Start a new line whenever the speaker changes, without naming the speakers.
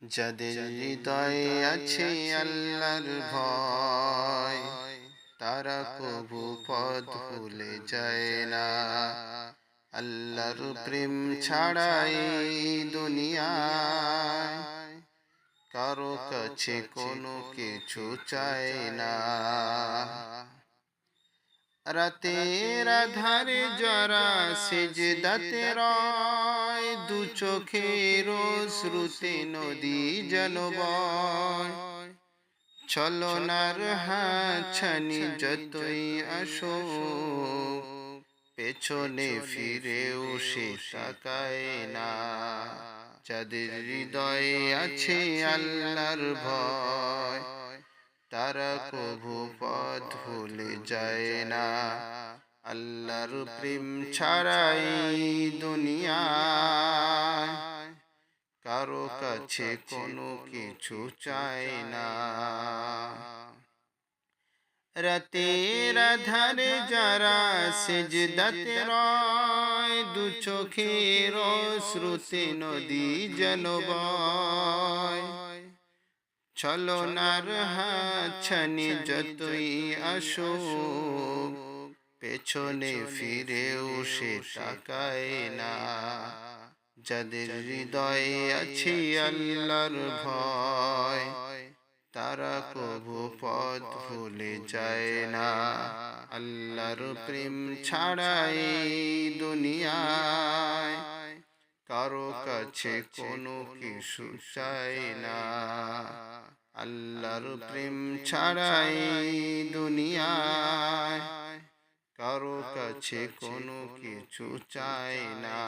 যাদের হৃদয়ে আছে আল্লাহর ভয়, তারা কভু পথ ভুলে যায় না। আল্লাহর প্রেম ছাড়াই দুনিয়ায় কারো কাছে কোনো কিছু চায় না। রাতের আধারে যারা সিজদাতে রয়, দু চোখের শ্রুতে নদী যেন বয়। ছলনার হাতছানি যতই আসো, পেছনে ফিরেও সে তাকায় না। যাদের হৃদয়ে আছে আল্লাহর ভয়, তারা কভু পথ ভুলে যায় না। আল্লাহর প্রেম ছাড়াই দুনিয়ায় কারো কাছে কোনো কিছু চায় না। রাতের আধারে যারা সিজদাতে রয়, দু চোখের শ্রুতে নদী যেন বয়। ছলনার হাতছানি যতই আসো, পেছনে ফিরেও সে তাকায় না। যাদের হৃদয়ে আছে আল্লাহর ভয়, তারা কভু পথ ভুলে যায় না। আল্লাহর প্রেম ছাড়াই দুনিয়ায় কারো কাছে কোনো কিছু চায় না। আল্লাহর প্রেম ছাড়াই দুনিয়ায় কারো কাছে কোনো কিছু চায় না।